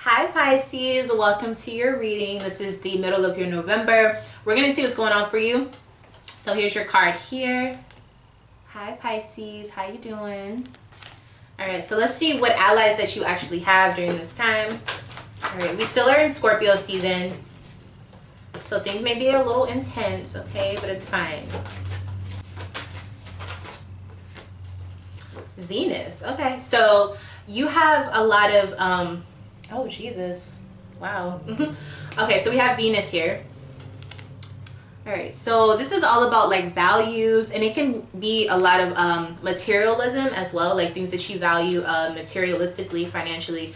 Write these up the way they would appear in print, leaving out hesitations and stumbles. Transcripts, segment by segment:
Hi Pisces, welcome to your reading. This is the middle of your November. We're going to see what's going on for you. So here's your card here. Hi Pisces, how you doing? Alright, so let's see what allies that you actually have during this time. Alright, we still are in Scorpio season. So things may be a little intense, okay, but it's fine. Venus, okay, so you have a lot of, oh Jesus, wow. Okay, so we have Venus here. All right, so this is all about like values, and it can be a lot of materialism as well, like things that you value materialistically, financially,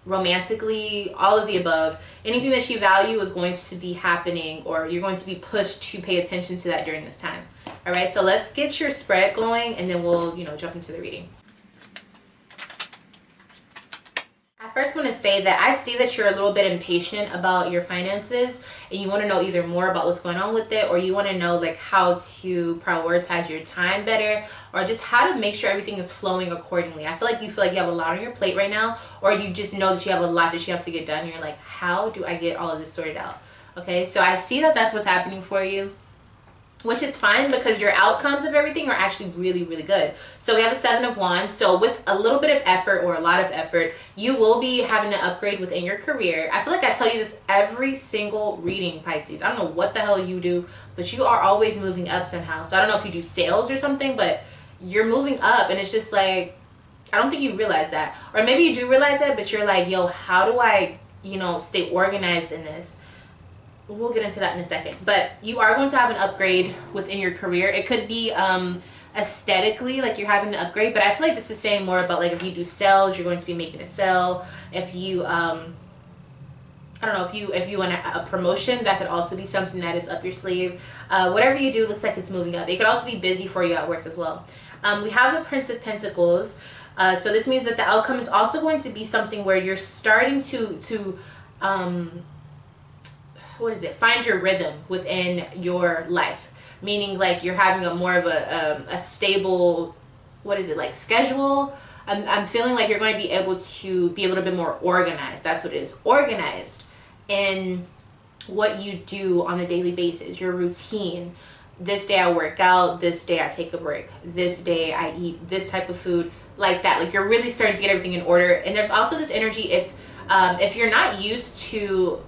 romantically, all of the above. Anything that you value is going to be happening, or you're going to be pushed to pay attention to that during this time. All right, so let's get your spread going, and then we'll, jump into the reading. I first want to say that I see that you're a little bit impatient about your finances, and you want to know either more about what's going on with it, or you want to know like how to prioritize your time better, or just how to make sure everything is flowing accordingly. I feel like you have a lot on your plate right now, or you just know that you have a lot that you have to get done. And you're like, how do I get all of this sorted out? Okay, so I see that that's what's happening for you, which is fine because your outcomes of everything are actually really, really good. So we have a Seven of Wands. So with a little bit of effort or a lot of effort, you will be having an upgrade within your career. I feel like I tell you this every single reading, Pisces. I don't know what the hell you do, but you are always moving up somehow. So I don't know if you do sales or something, but you're moving up, and it's just like, I don't think you realize that. Or maybe you do realize that, but you're like, yo, how do I, stay organized in this? We'll get into that in a second, but you are going to have an upgrade within your career. It could be aesthetically, like you're having an upgrade, but I feel like this is saying more about like if you do sales, you're going to be making a sale. If you I don't know, if you want a promotion, that could also be something that is up your sleeve. Whatever you do looks like it's moving up. It could also be busy for you at work as well. We have the Prince of Pentacles, so this means that the outcome is also going to be something where you're starting to find your rhythm within your life, meaning like you're having a more of a stable, schedule. I'm feeling like you're going to be able to be a little bit more organized. That's what it is, organized in what you do on a daily basis, your routine. This day I work out, this day I take a break, this day I eat this type of food, like that. Like you're really starting to get everything in order. And there's also this energy, if you're not used to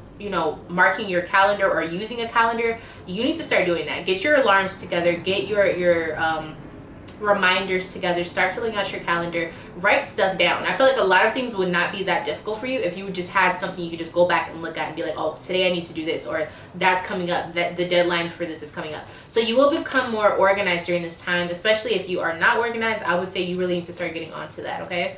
marking your calendar or using a calendar, you need to start doing that. Get your alarms together, get your reminders together, start filling out your calendar, write stuff down. I feel like a lot of things would not be that difficult for you if you just had something you could just go back and look at and be like, oh, today I need to do this, or that's coming up, that the deadline for this is coming up. So you will become more organized during this time, especially if you are not organized. I would say you really need to start getting onto that, okay?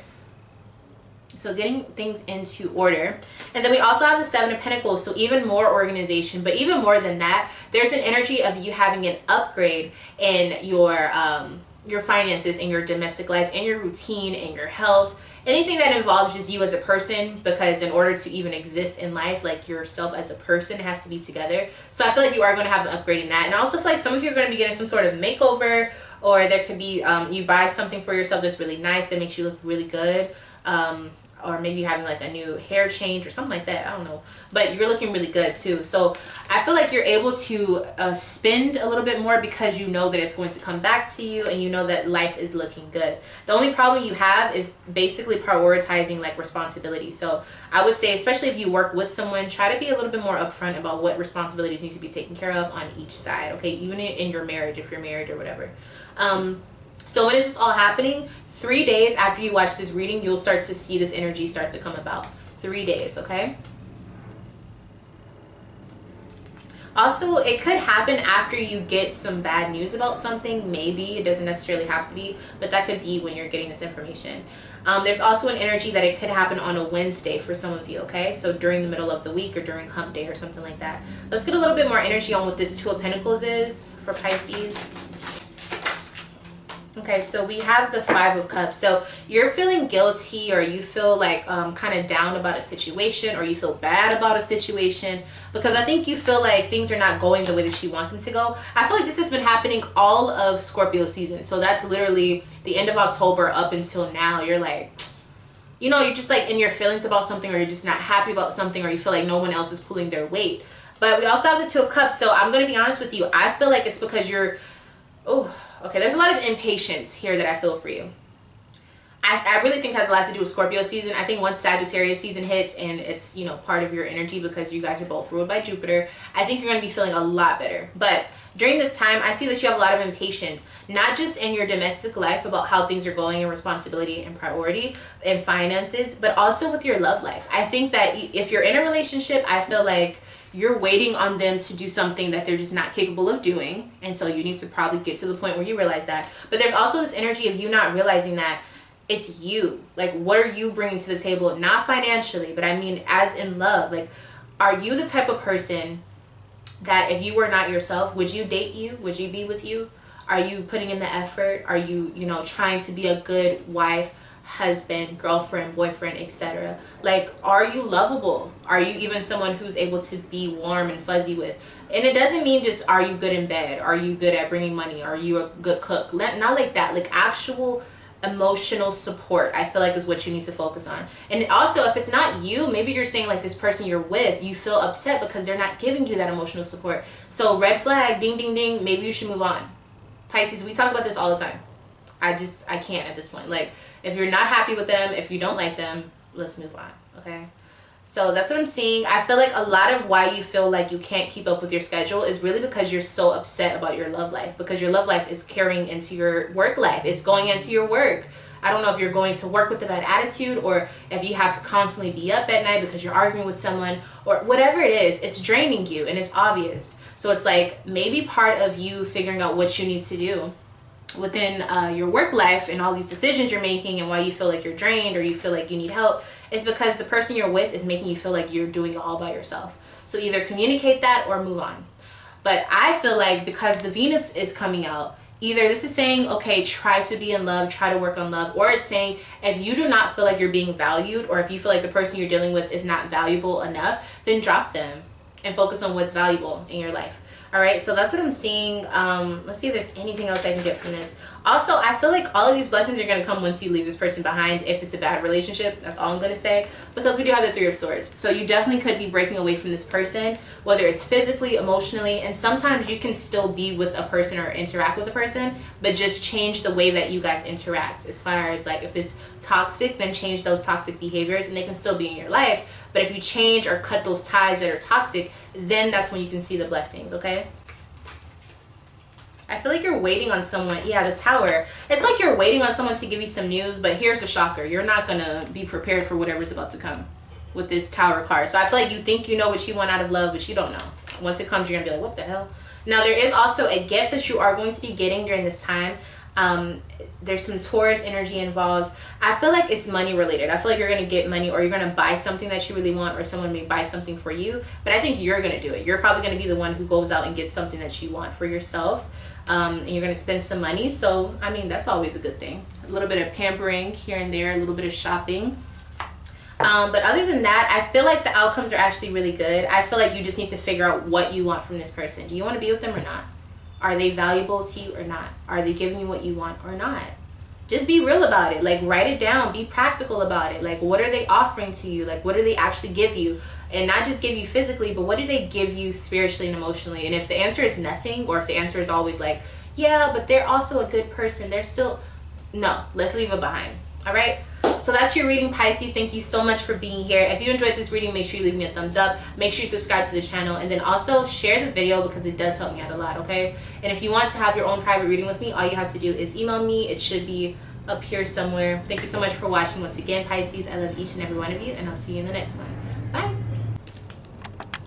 So getting things into order. And then we also have the Seven of Pentacles, so even more organization. But even more than that, there's an energy of you having an upgrade in your finances, in your domestic life, in your routine, in your health, anything that involves just you as a person, because in order to even exist in life, like yourself as a person has to be together. So I feel like you are going to have an upgrade in that. And I also feel like some of you are going to be getting some sort of makeover, or there could be you buy something for yourself that's really nice, that makes you look really good. Or maybe you're having like a new hair change or something like that. I don't know. But you're looking really good too. So I feel like you're able to spend a little bit more because you know that it's going to come back to you, and you know that life is looking good. The only problem you have is basically prioritizing like responsibility. So I would say, especially if you work with someone, try to be a little bit more upfront about what responsibilities need to be taken care of on each side. Okay, even in your marriage, if you're married or whatever. So when is this all happening? 3 days after you watch this reading, you'll start to see this energy start to come about. 3 days, okay? Also, it could happen after you get some bad news about something. Maybe it doesn't necessarily have to be, but that could be when you're getting this information. There's also an energy that it could happen on a Wednesday for some of you, okay? So during the middle of the week or during hump day or something like that. Let's get a little bit more energy on what this Two of Pentacles is for Pisces. Okay, so we have the Five of Cups. So you're feeling guilty, or you feel like kind of down about a situation, or you feel bad about a situation, because I think you feel like things are not going the way that you want them to go. I feel like this has been happening all of Scorpio season. So that's literally the end of October up until now. You're like, you know, you're just like in your feelings about something, or you're just not happy about something, or you feel like no one else is pulling their weight. But we also have the Two of Cups. So I'm going to be honest with you. I feel like it's because you're, oh, okay, there's a lot of impatience here that I feel for you. I really think has a lot to do with Scorpio season. I think once Sagittarius season hits and it's, you know, part of your energy because you guys are both ruled by Jupiter, I think you're going to be feeling a lot better. But during this time, I see that you have a lot of impatience, not just in your domestic life about how things are going and responsibility and priority and finances, but also with your love life. I think that if you're in a relationship, I feel like you're waiting on them to do something that they're just not capable of doing. And so you need to probably get to the point where you realize that. But there's also this energy of you not realizing that it's you. Like, what are you bringing to the table? Not financially, but I mean as in love. Like, are you the type of person that if you were not yourself, would you date you? Would you be with you? Are you putting in the effort? Are you, you know, trying to be a good wife, husband, girlfriend, boyfriend, etc.? Like, are you lovable? Are you even someone who's able to be warm and fuzzy with? And it doesn't mean just are you good in bed? Are you good at bringing money? Are you a good cook? Not like that. Like, actual emotional support, I feel like, is what you need to focus on. And also, if it's not you, maybe you're saying like this person you're with, you feel upset because they're not giving you that emotional support. So red flag, ding ding ding, maybe you should move on. Pisces, we talk about this all the time. I can't at this point. Like, if you're not happy with them, if you don't like them, let's move on. Okay, so that's what I'm seeing. I feel like a lot of why you feel like you can't keep up with your schedule is really because you're so upset about your love life, because your love life is carrying into your work life. It's going into your work. I don't know if you're going to work with a bad attitude, or if you have to constantly be up at night because you're arguing with someone, or whatever it is, it's draining you and it's obvious. So it's like maybe part of you figuring out what you need to do within your work life and all these decisions you're making and why you feel like you're drained or you feel like you need help is because the person you're with is making you feel like you're doing it all by yourself. So either communicate that or move on. But I feel like because the Venus is coming out, either this is saying, okay, try to be in love, try to work on love, or it's saying if you do not feel like you're being valued, or if you feel like the person you're dealing with is not valuable enough, then drop them and focus on what's valuable in your life. All right, so that's what I'm seeing. Let's see if there's anything else I can get from this. Also, I feel like all of these blessings are going to come once you leave this person behind, if it's a bad relationship. That's all I'm going to say, because we do have the Three of Swords. So you definitely could be breaking away from this person, whether it's physically, emotionally, and sometimes you can still be with a person or interact with a person, but just change the way that you guys interact. As far as like if it's toxic, then change those toxic behaviors and they can still be in your life. But if you change or cut those ties that are toxic, then that's when you can see the blessings, okay? I feel like you're waiting on someone. Yeah, the Tower. It's like you're waiting on someone to give you some news, but here's the shocker. You're not going to be prepared for whatever's about to come with this Tower card. So I feel like you think you know what you want out of love, but you don't know. Once it comes, you're going to be like, what the hell? Now, there is also a gift that you are going to be getting during this time. There's some Taurus energy involved. I feel like it's money related. I feel like you're going to get money, or you're going to buy something that you really want, or someone may buy something for you. But I think you're going to do it. You're probably going to be the one who goes out and gets something that you want for yourself. And you're going to spend some money. So, I mean, that's always a good thing. A little bit of pampering here and there, a little bit of shopping. But other than that, I feel like the outcomes are actually really good. I feel like you just need to figure out what you want from this person. Do you want to be with them or not? Are they valuable to you or not? Are they giving you what you want or not? Just be real about it. Like, write it down. Be practical about it. Like, what are they offering to you? Like, what do they actually give you? And not just give you physically, but what do they give you spiritually and emotionally? And if the answer is nothing, or if the answer is always like, yeah, but they're also a good person, they're still... No, let's leave it behind. All right? So that's your reading, Pisces. Thank you so much for being here. If you enjoyed this reading, make sure you leave me a thumbs up. Make sure you subscribe to the channel. And then also share the video, because it does help me out a lot, okay? And if you want to have your own private reading with me, all you have to do is email me. It should be up here somewhere. Thank you so much for watching once again, Pisces. I love each and every one of you, and I'll see you in the next one.